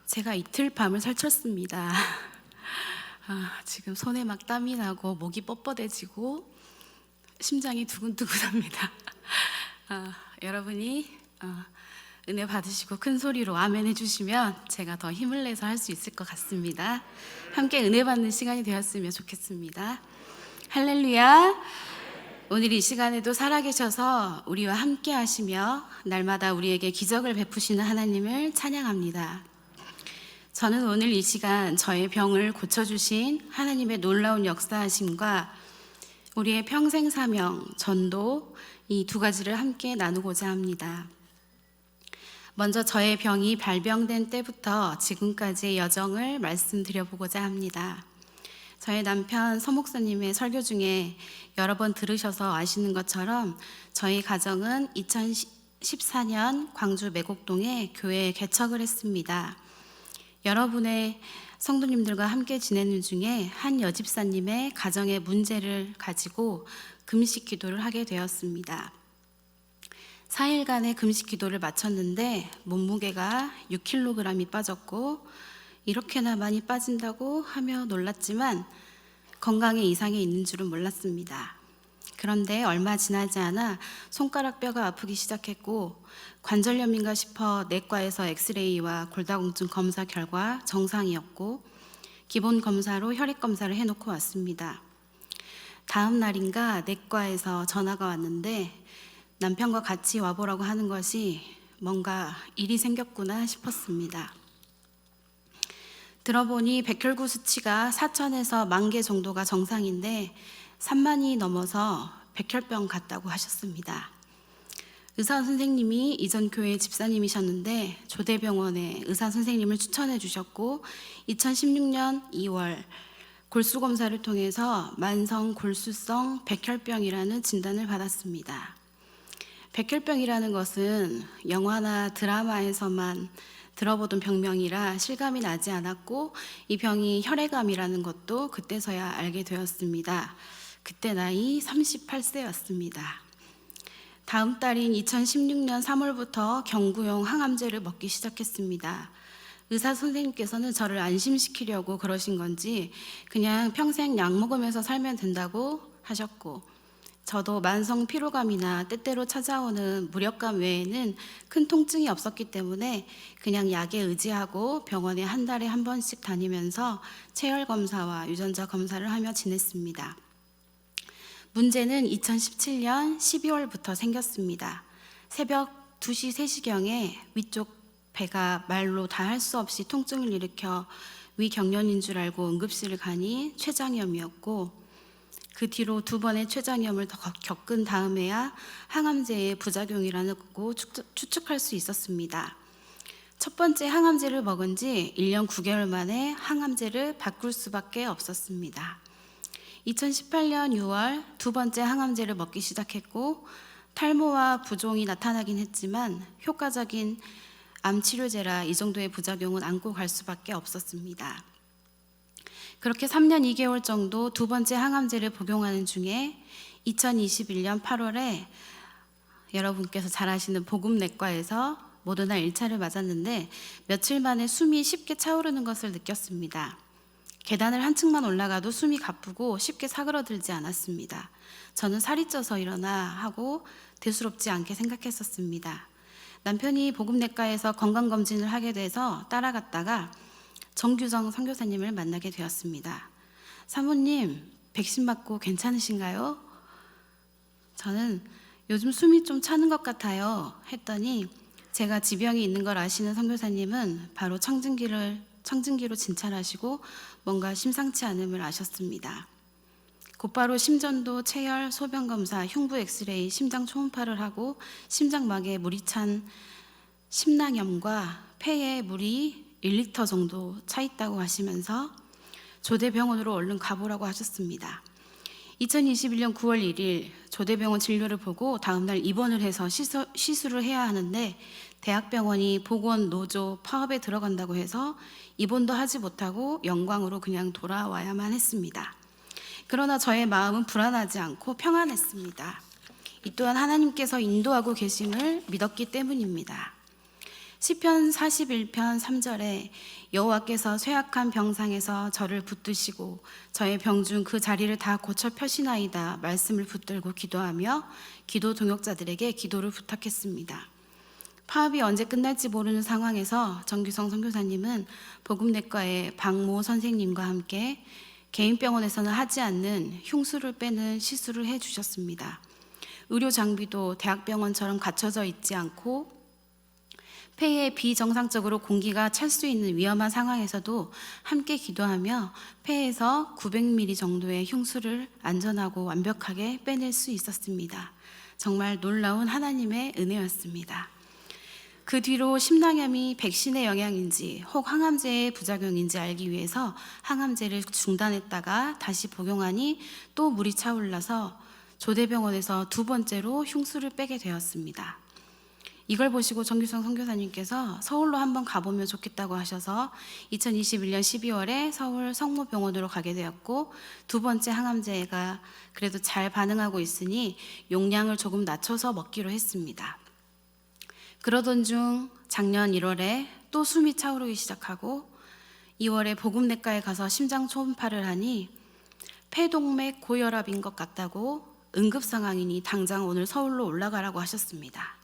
제가 이틀 밤을 설쳤습니다. 지금 손에 막 땀이 나고 목이 뻣뻣해지고 심장이 두근두근합니다. 여러분이 은혜 받으시고 큰 소리로 아멘 해주시면 제가 더 힘을 내서 할 수 있을 것 같습니다. 함께 은혜 받는 시간이 되었으면 좋겠습니다. 할렐루야. 오늘 이 시간에도 살아계셔서 우리와 함께 하시며 날마다 우리에게 기적을 베푸시는 하나님을 찬양합니다. 저는 오늘 이 시간 저의 병을 고쳐주신 하나님의 놀라운 역사하심과 우리의 평생 사명, 전도 이 두 가지를 함께 나누고자 합니다. 먼저 저의 병이 발병된 때부터 지금까지의 여정을 말씀드려보고자 합니다. 저의 남편 서 목사님의 설교 중에 여러 번 들으셔서 아시는 것처럼 저희 가정은 2014년 광주 매곡동에 교회에 개척을 했습니다. 여러분의 성도님들과 함께 지내는 중에 한 여집사님의 가정의 문제를 가지고 금식 기도를 하게 되었습니다. 4일간의 금식 기도를 마쳤는데 몸무게가 6kg이 빠졌고 이렇게나 많이 빠진다고 하며 놀랐지만 건강에 이상이 있는 줄은 몰랐습니다. 그런데 얼마 지나지 않아 손가락 뼈가 아프기 시작했고 관절염인가 싶어 내과에서 엑스레이와 골다공증 검사 결과 정상이었고 기본 검사로 혈액 검사를 해놓고 왔습니다. 다음 날인가 내과에서 전화가 왔는데 남편과 같이 와보라고 하는 것이 뭔가 일이 생겼구나 싶었습니다. 들어보니 백혈구 수치가 4,000에서 10,000개 정도가 정상인데 3만이 넘어서 백혈병 같다고 하셨습니다. 의사 선생님이 이전 교회 집사님이셨는데 조대병원에 의사 선생님을 추천해 주셨고 2016년 2월 골수 검사를 통해서 만성 골수성 백혈병이라는 진단을 받았습니다. 백혈병이라는 것은 영화나 드라마에서만 들어보던 병명이라 실감이 나지 않았고 이 병이 혈액암이라는 것도 그때서야 알게 되었습니다. 그때 나이 38세였습니다. 다음 달인 2016년 3월부터 경구용 항암제를 먹기 시작했습니다. 의사 선생님께서는 저를 안심시키려고 그러신 건지 그냥 평생 약 먹으면서 살면 된다고 하셨고 저도 만성 피로감이나 때때로 찾아오는 무력감 외에는 큰 통증이 없었기 때문에 그냥 약에 의지하고 병원에 한 달에 한 번씩 다니면서 체열 검사와 유전자 검사를 하며 지냈습니다. 문제는 2017년 12월부터 생겼습니다. 새벽 2시, 3시경에 위쪽 배가 말로 다 할 수 없이 통증을 일으켜 위경련인 줄 알고 응급실을 가니 췌장염이었고 그 뒤로 2번의 췌장염을 더 겪은 다음에야 항암제의 부작용이라고 추측할 수 있었습니다. 첫 번째 항암제를 먹은 지 1년 9개월 만에 항암제를 바꿀 수밖에 없었습니다. 2018년 6월 2번째 항암제를 먹기 시작했고 탈모와 부종이 나타나긴 했지만 효과적인 암치료제라 이 정도의 부작용은 안고 갈 수밖에 없었습니다. 그렇게 3년 2개월 정도 2번째 항암제를 복용하는 중에 2021년 8월에 여러분께서 잘 아시는 복음내과에서 모더나 1차를 맞았는데 며칠 만에 숨이 쉽게 차오르는 것을 느꼈습니다. 계단을 한층만 올라가도 숨이 가쁘고 쉽게 사그러들지 않았습니다. 저는 살이 쪄서 일어나 하고 대수롭지 않게 생각했었습니다. 남편이 복음내과에서 건강검진을 하게 돼서 따라갔다가 정규정 선교사님을 만나게 되었습니다. 사모님, 백신 맞고 괜찮으신가요? 저는 요즘 숨이 좀 차는 것 같아요 했더니 제가 지병이 있는 걸 아시는 선교사님은 바로 청진기로 진찰하시고 뭔가 심상치 않음을 아셨습니다. 곧바로 심전도, 체열, 소변검사, 흉부 엑스레이, 심장 초음파를 하고 심장막에 물이 찬 심낭염과 폐에 물이 1리터 정도 차 있다고 하시면서 조대병원으로 얼른 가보라고 하셨습니다. 2021년 9월 1일 조대병원 진료를 보고 다음날 입원을 해서 시술을 해야 하는데 대학병원이 보건, 노조, 파업에 들어간다고 해서 입원도 하지 못하고 영광으로 그냥 돌아와야만 했습니다. 그러나 저의 마음은 불안하지 않고 평안했습니다. 이 또한 하나님께서 인도하고 계심을 믿었기 때문입니다. 시편 41편 3절에 여호와께서 쇠약한 병상에서 저를 붙드시고 저의 병중 그 자리를 다 고쳐 펴시나이다 말씀을 붙들고 기도하며 기도 동역자들에게 기도를 부탁했습니다. 파업이 언제 끝날지 모르는 상황에서 정규성 선교사님은 복음내과의 박모 선생님과 함께 개인 병원에서는 하지 않는 흉수를 빼는 시술을 해주셨습니다. 의료 장비도 대학병원처럼 갖춰져 있지 않고 폐에 비정상적으로 공기가 찰 수 있는 위험한 상황에서도 함께 기도하며 폐에서 900ml 정도의 흉수를 안전하고 완벽하게 빼낼 수 있었습니다. 정말 놀라운 하나님의 은혜였습니다. 그 뒤로 심낭염이 백신의 영향인지 혹 항암제의 부작용인지 알기 위해서 항암제를 중단했다가 다시 복용하니 또 물이 차올라서 조대병원에서 두 번째로 흉수를 빼게 되었습니다. 이걸 보시고 정규성 선교사님께서 서울로 한번 가보면 좋겠다고 하셔서 2021년 12월에 서울 성모병원으로 가게 되었고, 두 번째 항암제가 그래도 잘 반응하고 있으니 용량을 조금 낮춰서 먹기로 했습니다. 그러던 중 작년 1월에 또 숨이 차오르기 시작하고 2월에 복음내과에 가서 심장 초음파를 하니 폐동맥 고혈압인 것 같다고 응급 상황이니 당장 오늘 서울로 올라가라고 하셨습니다.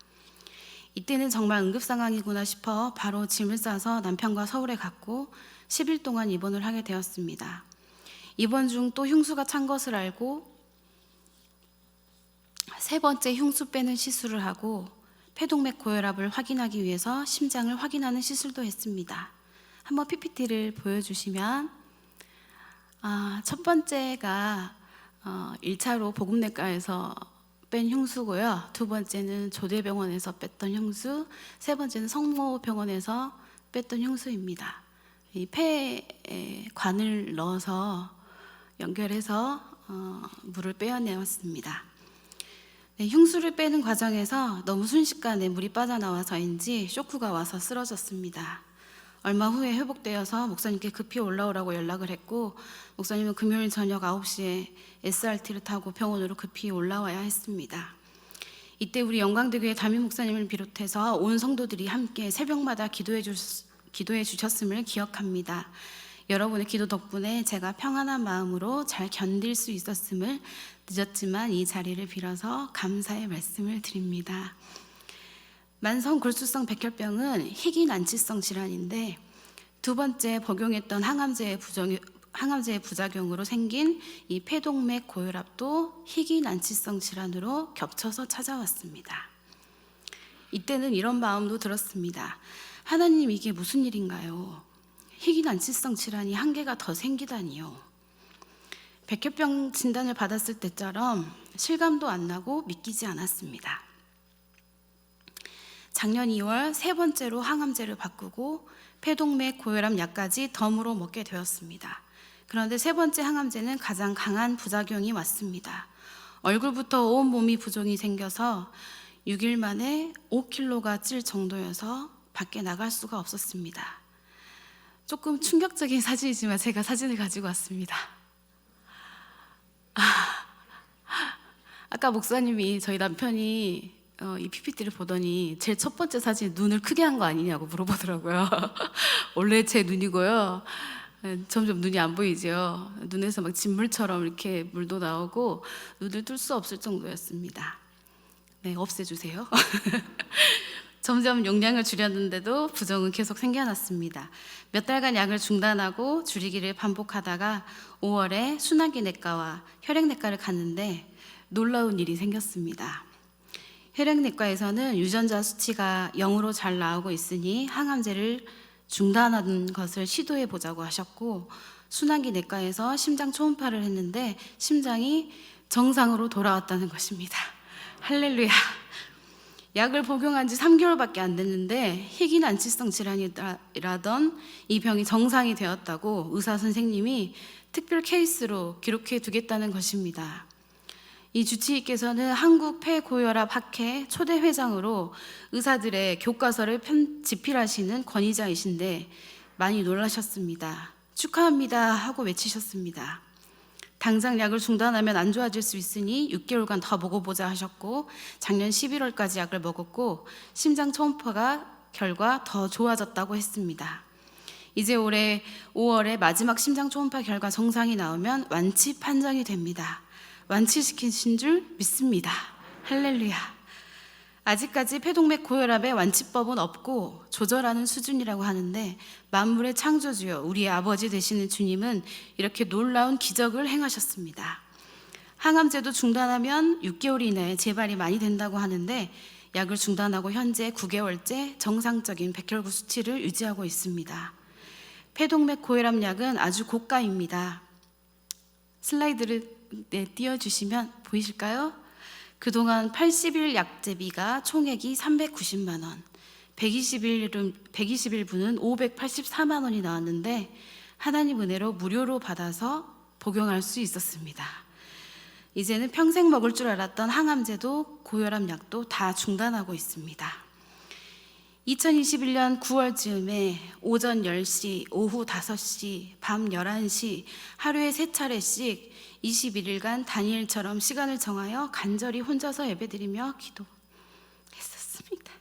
이때는 정말 응급 상황이구나 싶어 바로 짐을 싸서 남편과 서울에 갔고 10일 동안 입원을 하게 되었습니다. 입원 중 또 흉수가 찬 것을 알고 세 번째 흉수 빼는 시술을 하고 폐동맥 고혈압을 확인하기 위해서 심장을 확인하는 시술도 했습니다. 한번 PPT를 보여주시면 첫 번째가 1차로 복음내과에서 뺀 흉수고요. 두 번째는 조대병원에서 뺐던 흉수, 세 번째는 성모병원에서 뺐던 흉수입니다. 이 폐에 관을 넣어서 연결해서 물을 빼어내었습니다. 네, 흉수를 빼는 과정에서 너무 순식간에 물이 빠져나와서인지 쇼크가 와서 쓰러졌습니다. 얼마 후에 회복되어서 목사님께 급히 올라오라고 연락을 했고, 목사님은 금요일 저녁 9시에 SRT를 타고 병원으로 급히 올라와야 했습니다. 이때 우리 영광대교회 담임 목사님을 비롯해서 온 성도들이 함께 새벽마다 기도해 주셨음을 기억합니다. 여러분의 기도 덕분에 제가 평안한 마음으로 잘 견딜 수 있었음을, 늦었지만 이 자리를 빌어서 감사의 말씀을 드립니다. 만성 골수성 백혈병은 희귀 난치성 질환인데 두 번째 복용했던 항암제의 부작용으로 생긴 이 폐동맥 고혈압도 희귀 난치성 질환으로 겹쳐서 찾아왔습니다. 이때는 이런 마음도 들었습니다. 하나님, 이게 무슨 일인가요? 희귀 난치성 질환이 한 개가 더 생기다니요. 백혈병 진단을 받았을 때처럼 실감도 안 나고 믿기지 않았습니다. 작년 2월 세 번째로 항암제를 바꾸고 폐동맥 고혈압 약까지 덤으로 먹게 되었습니다. 그런데 세 번째 항암제는 가장 강한 부작용이 왔습니다. 얼굴부터 온 몸이 부종이 생겨서 6일 만에 5kg가 찔 정도여서 밖에 나갈 수가 없었습니다. 조금 충격적인 사진이지만 제가 사진을 가지고 왔습니다. 아까 목사님이 저희 남편이 이 PPT를 보더니 제 첫 번째 사진 눈을 크게 한 거 아니냐고 물어보더라고요. 원래 제 눈이고요. 점점 눈이 안 보이죠. 눈에서 막 진물처럼 이렇게 물도 나오고 눈을 뜰 수 없을 정도였습니다. 네, 없애주세요. 점점 용량을 줄였는데도 부종은 계속 생겨났습니다. 몇 달간 약을 중단하고 줄이기를 반복하다가 5월에 순환기 내과와 혈액내과를 갔는데 놀라운 일이 생겼습니다. 혈액내과에서는 유전자 수치가 0으로 잘 나오고 있으니 항암제를 중단하는 것을 시도해 보자고 하셨고, 순환기 내과에서 심장 초음파를 했는데 심장이 정상으로 돌아왔다는 것입니다. 할렐루야. 약을 복용한 지 3개월밖에 안 됐는데 희귀 난치성 질환이라던 이 병이 정상이 되었다고 의사 선생님이 특별 케이스로 기록해 두겠다는 것입니다. 이 주치의께서는 한국폐고혈압학회 초대 회장으로 의사들의 교과서를 집필하시는 권위자이신데 많이 놀라셨습니다. 축하합니다 하고 외치셨습니다. 당장 약을 중단하면 안 좋아질 수 있으니 6개월간 더 먹어보자 하셨고, 작년 11월까지 약을 먹었고 심장 초음파가 결과 더 좋아졌다고 했습니다. 이제 올해 5월에 마지막 심장 초음파 결과 정상이 나오면 완치 판정이 됩니다. 완치시키신 줄 믿습니다. 할렐루야. 아직까지 폐동맥 고혈압의 완치법은 없고 조절하는 수준이라고 하는데, 만물의 창조주여 우리의 아버지 되시는 주님은 이렇게 놀라운 기적을 행하셨습니다. 항암제도 중단하면 6개월 이내에 재발이 많이 된다고 하는데, 약을 중단하고 현재 9개월째 정상적인 백혈구 수치를 유지하고 있습니다. 폐동맥 고혈압 약은 아주 고가입니다. 슬라이드를 띄워주시면 보이실까요? 그동안 80일 약제비가 총액이 390만 원, 120일분은 584만 원이 나왔는데, 하나님 은혜로 무료로 받아서 복용할 수 있었습니다. 이제는 평생 먹을 줄 알았던 항암제도 고혈압 약도 다 중단하고 있습니다. 2021년 9월쯤에 오전 10시, 오후 5시, 밤 11시 하루에 3차례씩 21일간 다니엘처럼 시간을 정하여 간절히 혼자서 예배드리며 기도했었습니다.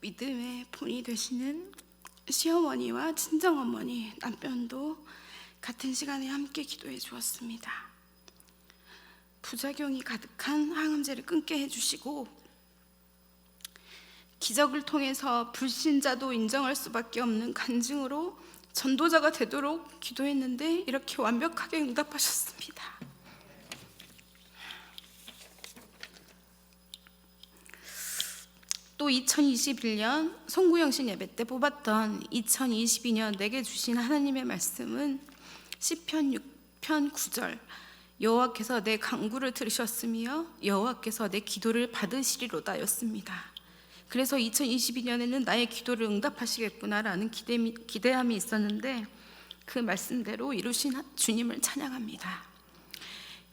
믿음의 본이 되시는 시어머니와 친정어머니, 남편도 같은 시간에 함께 기도해 주었습니다. 부작용이 가득한 항암제를 끊게 해주시고, 기적을 통해서 불신자도 인정할 수밖에 없는 간증으로 전도자가 되도록 기도했는데 이렇게 완벽하게 응답하셨습니다. 또 2021년 송구영신 예배 때 뽑았던 2022년 내게 주신 하나님의 말씀은 시편 6편 9절, 여호와께서 내 간구를 들으셨으며 여호와께서 내 기도를 받으시리로다 였습니다. 그래서 2022년에는 나의 기도를 응답하시겠구나라는 기대함이 있었는데, 그 말씀대로 이루신 주님을 찬양합니다.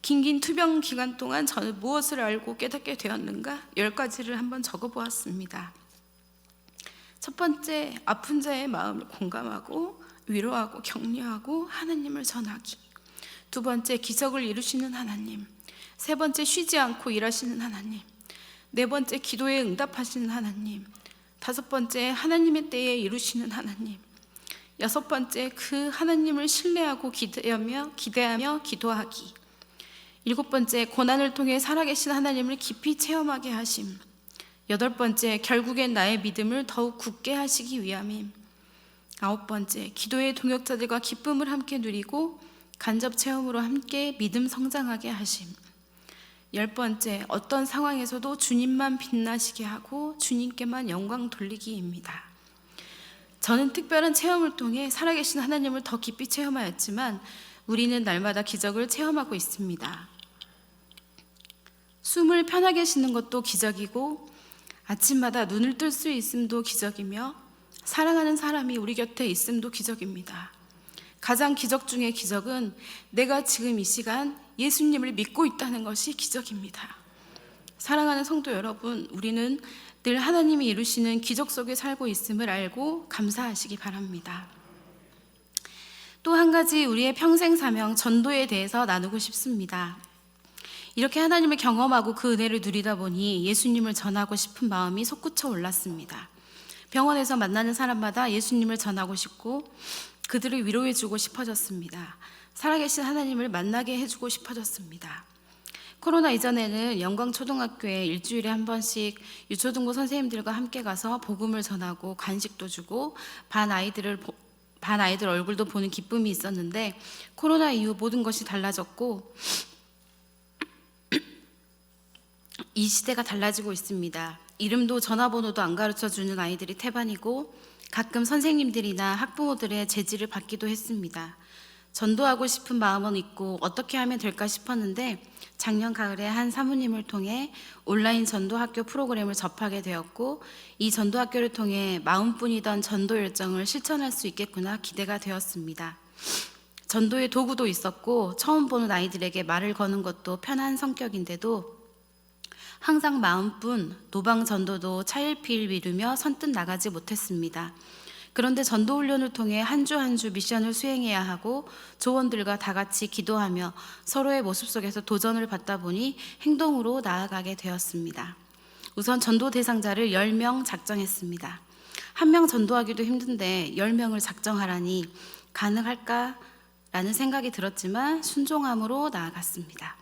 긴긴 투병 기간 동안 저는 무엇을 알고 깨닫게 되었는가? 10가지를 한번 적어보았습니다. 첫 번째, 아픈 자의 마음을 공감하고 위로하고 격려하고 하나님을 전하기. 두 번째, 기적을 이루시는 하나님. 세 번째, 쉬지 않고 일하시는 하나님. 네 번째, 기도에 응답하시는 하나님. 다섯 번째, 하나님의 때에 이루시는 하나님. 여섯 번째, 그 하나님을 신뢰하고 기대하며 기도하기. 일곱 번째, 고난을 통해 살아계신 하나님을 깊이 체험하게 하심. 여덟 번째, 결국엔 나의 믿음을 더욱 굳게 하시기 위함임. 아홉 번째, 기도의 동역자들과 기쁨을 함께 누리고 간접 체험으로 함께 믿음 성장하게 하심. 열 번째, 어떤 상황에서도 주님만 빛나시게 하고 주님께만 영광 돌리기입니다. 저는 특별한 체험을 통해 살아계신 하나님을 더 깊이 체험하였지만 우리는 날마다 기적을 체험하고 있습니다. 숨을 편하게 쉬는 것도 기적이고, 아침마다 눈을 뜰 수 있음도 기적이며, 사랑하는 사람이 우리 곁에 있음도 기적입니다. 가장 기적 중의 기적은 내가 지금 이 시간 예수님을 믿고 있다는 것이 기적입니다. 사랑하는 성도 여러분, 우리는 늘 하나님이 이루시는 기적 속에 살고 있음을 알고 감사하시기 바랍니다. 또 한 가지 우리의 평생 사명, 전도에 대해서 나누고 싶습니다. 이렇게 하나님을 경험하고 그 은혜를 누리다 보니 예수님을 전하고 싶은 마음이 솟구쳐 올랐습니다. 병원에서 만나는 사람마다 예수님을 전하고 싶고 그들을 위로해주고 싶어졌습니다. 살아계신 하나님을 만나게 해주고 싶어졌습니다. 코로나 이전에는 영광초등학교에 일주일에 한 번씩 유초등부 선생님들과 함께 가서 복음을 전하고 간식도 주고 반 아이들 얼굴도 보는 기쁨이 있었는데, 코로나 이후 모든 것이 달라졌고 이 시대가 달라지고 있습니다. 이름도 전화번호도 안 가르쳐주는 아이들이 태반이고, 가끔 선생님들이나 학부모들의 제지를 받기도 했습니다. 전도하고 싶은 마음은 있고 어떻게 하면 될까 싶었는데, 작년 가을에 한 사모님을 통해 온라인 전도학교 프로그램을 접하게 되었고, 이 전도학교를 통해 마음뿐이던 전도 열정을 실천할 수 있겠구나 기대가 되었습니다. 전도의 도구도 있었고, 처음 보는 아이들에게 말을 거는 것도 편한 성격인데도 항상 마음뿐 노방 전도도 차일피일 미루며 선뜻 나가지 못했습니다. 그런데 전도훈련을 통해 한 주 한 주 미션을 수행해야 하고 조원들과 다 같이 기도하며 서로의 모습 속에서 도전을 받다 보니 행동으로 나아가게 되었습니다. 우선 전도 대상자를 10명 작정했습니다. 한 명 전도하기도 힘든데 10명을 작정하라니 가능할까? 라는 생각이 들었지만 순종함으로 나아갔습니다.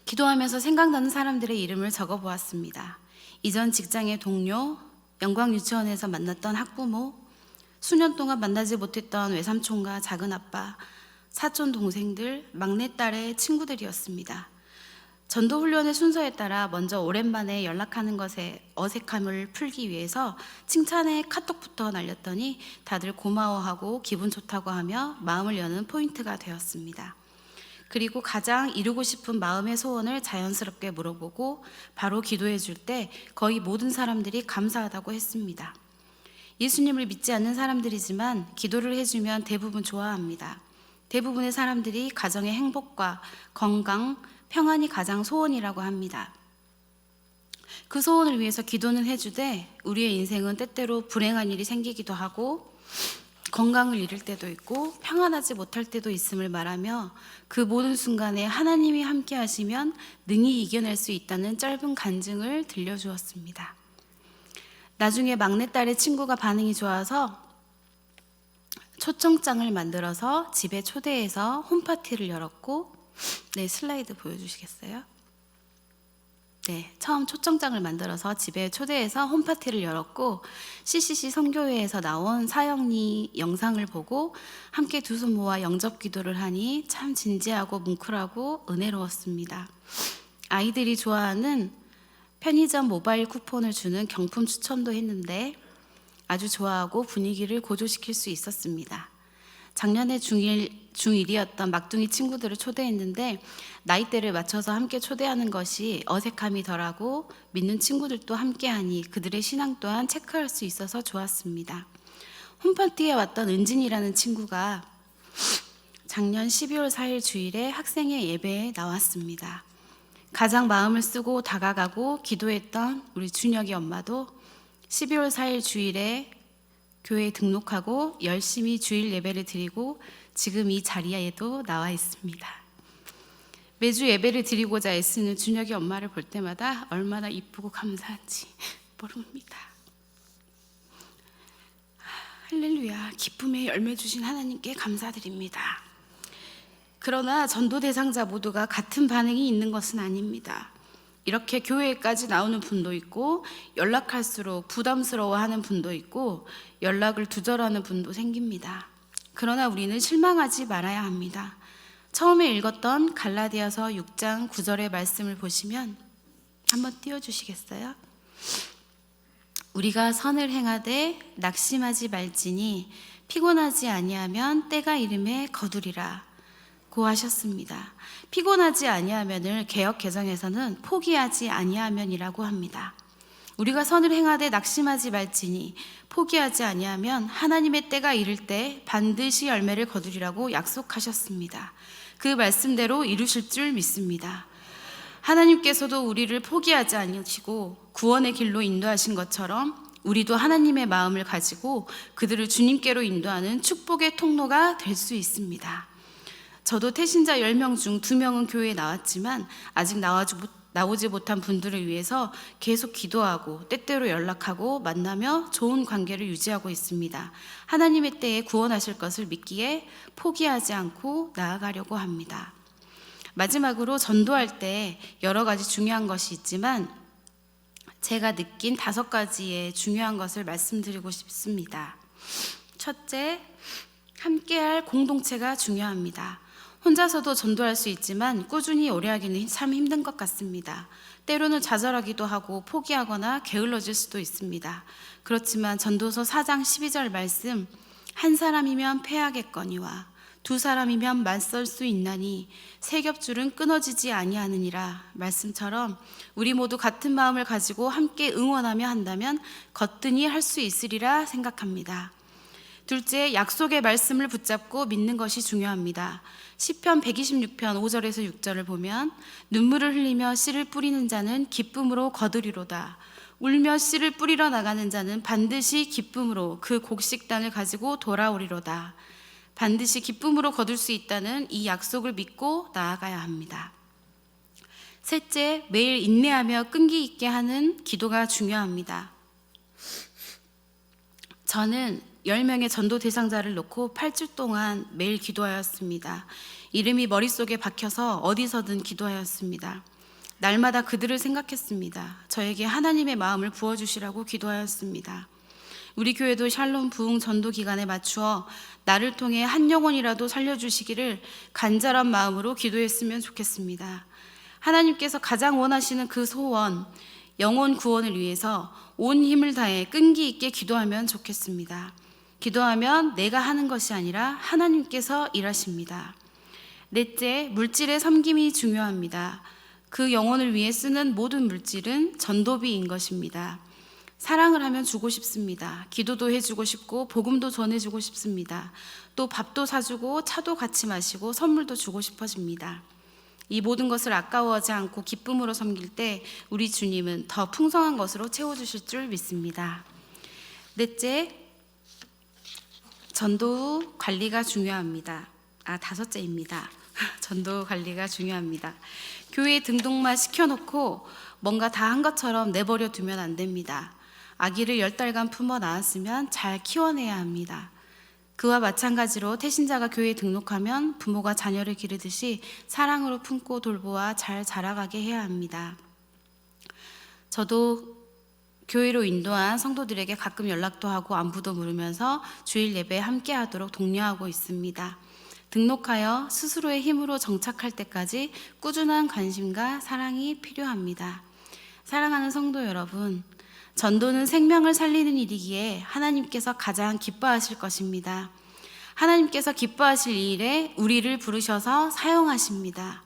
기도하면서 생각나는 사람들의 이름을 적어보았습니다. 이전 직장의 동료, 영광유치원에서 만났던 학부모, 수년 동안 만나지 못했던 외삼촌과 작은아빠, 사촌 동생들, 막내딸의 친구들이었습니다. 전도훈련의 순서에 따라 먼저 오랜만에 연락하는 것에 어색함을 풀기 위해서 칭찬의 카톡부터 날렸더니 다들 고마워하고 기분 좋다고 하며 마음을 여는 포인트가 되었습니다. 그리고 가장 이루고 싶은 마음의 소원을 자연스럽게 물어보고 바로 기도해 줄 때 거의 모든 사람들이 감사하다고 했습니다. 예수님을 믿지 않는 사람들이지만 기도를 해주면 대부분 좋아합니다. 대부분의 사람들이 가정의 행복과 건강, 평안이 가장 소원이라고 합니다. 그 소원을 위해서 기도는 해주되 우리의 인생은 때때로 불행한 일이 생기기도 하고 건강을 잃을 때도 있고 평안하지 못할 때도 있음을 말하며 그 모든 순간에 하나님이 함께 하시면 능히 이겨낼 수 있다는 짧은 간증을 들려주었습니다. 나중에 막내딸의 친구가 반응이 좋아서 초청장을 만들어서 집에 초대해서 홈파티를 열었고, 네, 슬라이드 보여주시겠어요? 네, 처음 초청장을 만들어서 집에 초대해서 홈파티를 열었고 CCC 선교회에서 나온 사형리 영상을 보고 함께 두 손 모아 영접 기도를 하니 참 진지하고 뭉클하고 은혜로웠습니다. 아이들이 좋아하는 편의점 모바일 쿠폰을 주는 경품 추첨도 했는데 아주 좋아하고 분위기를 고조시킬 수 있었습니다. 작년에 중1이었던 막둥이 친구들을 초대했는데 나이대를 맞춰서 함께 초대하는 것이 어색함이 덜하고 믿는 친구들도 함께하니 그들의 신앙 또한 체크할 수 있어서 좋았습니다. 홈파티에 왔던 은진이라는 친구가 작년 12월 4일 주일에 학생회 예배에 나왔습니다. 가장 마음을 쓰고 다가가고 기도했던 우리 준혁이 엄마도 12월 4일 주일에 교회에 등록하고 열심히 주일 예배를 드리고 지금 이 자리에도 나와 있습니다. 매주 예배를 드리고자 애쓰는 준혁이 엄마를 볼 때마다 얼마나 이쁘고 감사한지 모릅니다. 할렐루야, 기쁨의 열매 주신 하나님께 감사드립니다. 그러나 전도 대상자 모두가 같은 반응이 있는 것은 아닙니다. 이렇게 교회까지 나오는 분도 있고 연락할수록 부담스러워하는 분도 있고 연락을 두절하는 분도 생깁니다. 그러나 우리는 실망하지 말아야 합니다. 처음에 읽었던 갈라디아서 6장 9절의 말씀을 보시면 한번 띄워주시겠어요? 우리가 선을 행하되 낙심하지 말지니 피곤하지 아니하면 때가 이름에 거두리라 고 하셨습니다. 피곤하지 아니하면을 개역 개정에서는 포기하지 아니하면이라고 합니다. 우리가 선을 행하되 낙심하지 말지니 포기하지 아니하면 하나님의 때가 이를 때 반드시 열매를 거두리라고 약속하셨습니다. 그 말씀대로 이루실 줄 믿습니다. 하나님께서도 우리를 포기하지 않으시고 구원의 길로 인도하신 것처럼 우리도 하나님의 마음을 가지고 그들을 주님께로 인도하는 축복의 통로가 될 수 있습니다. 저도 태신자 10명 중 2명은 교회에 나왔지만 아직 나오지 못한 분들을 위해서 계속 기도하고 때때로 연락하고 만나며 좋은 관계를 유지하고 있습니다. 하나님의 때에 구원하실 것을 믿기에 포기하지 않고 나아가려고 합니다. 마지막으로 전도할 때 여러 가지 중요한 것이 있지만 제가 느낀 5가지의 중요한 것을 말씀드리고 싶습니다. 첫째, 함께할 공동체가 중요합니다. 혼자서도 전도할 수 있지만 꾸준히 오래 하기는 참 힘든 것 같습니다. 때로는 좌절하기도 하고 포기하거나 게을러질 수도 있습니다. 그렇지만 전도서 4장 12절 말씀, 한 사람이면 패하겠거니와 두 사람이면 맞설 수 있나니 세 겹줄은 끊어지지 아니하느니라 말씀처럼 우리 모두 같은 마음을 가지고 함께 응원하며 한다면 거뜬히 할 수 있으리라 생각합니다. 둘째, 약속의 말씀을 붙잡고 믿는 것이 중요합니다. 시편 126편 5절에서 6절을 보면 눈물을 흘리며 씨를 뿌리는 자는 기쁨으로 거두리로다. 울며 씨를 뿌리러 나가는 자는 반드시 기쁨으로 그 곡식단을 가지고 돌아오리로다. 반드시 기쁨으로 거둘 수 있다는 이 약속을 믿고 나아가야 합니다. 셋째, 매일 인내하며 끈기 있게 하는 기도가 중요합니다. 저는 10명의 전도 대상자를 놓고 8주 동안 매일 기도하였습니다. 이름이 머릿속에 박혀서 어디서든 기도하였습니다. 날마다 그들을 생각했습니다. 저에게 하나님의 마음을 부어주시라고 기도하였습니다. 우리 교회도 샬롬 부흥 전도 기간에 맞추어 나를 통해 한 영혼이라도 살려주시기를 간절한 마음으로 기도했으면 좋겠습니다. 하나님께서 가장 원하시는 그 소원, 영혼 구원을 위해서 온 힘을 다해 끈기 있게 기도하면 좋겠습니다. 기도하면 내가 하는 것이 아니라 하나님께서 일하십니다. 넷째, 물질의 섬김이 중요합니다. 그 영혼을 위해 쓰는 모든 물질은 전도비인 것입니다. 사랑을 하면 주고 싶습니다. 기도도 해주고 싶고 복음도 전해주고 싶습니다. 또 밥도 사주고 차도 같이 마시고 선물도 주고 싶어집니다. 이 모든 것을 아까워하지 않고 기쁨으로 섬길 때 우리 주님은 더 풍성한 것으로 채워주실 줄 믿습니다. 넷째, 전도 관리가 중요합니다. 다섯째입니다. 전도 관리가 중요합니다. 교회에 등록만 시켜놓고 뭔가 다 한 것처럼 내버려 두면 안 됩니다. 아기를 10달간 품어 낳았으면 잘 키워내야 합니다. 그와 마찬가지로 태신자가 교회에 등록하면 부모가 자녀를 기르듯이 사랑으로 품고 돌보아 잘 자라가게 해야 합니다. 저도 교회로 인도한 성도들에게 가끔 연락도 하고 안부도 물으면서 주일 예배에 함께 하도록 독려하고 있습니다. 등록하여 스스로의 힘으로 정착할 때까지 꾸준한 관심과 사랑이 필요합니다. 사랑하는 성도 여러분, 전도는 생명을 살리는 일이기에 하나님께서 가장 기뻐하실 것입니다. 하나님께서 기뻐하실 이 일에 우리를 부르셔서 사용하십니다.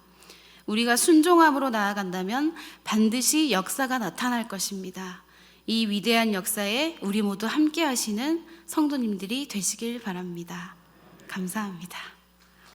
우리가 순종함으로 나아간다면 반드시 역사가 나타날 것입니다. 이 위대한 역사에 우리 모두 함께 하시는 성도님들이 되시길 바랍니다. 감사합니다.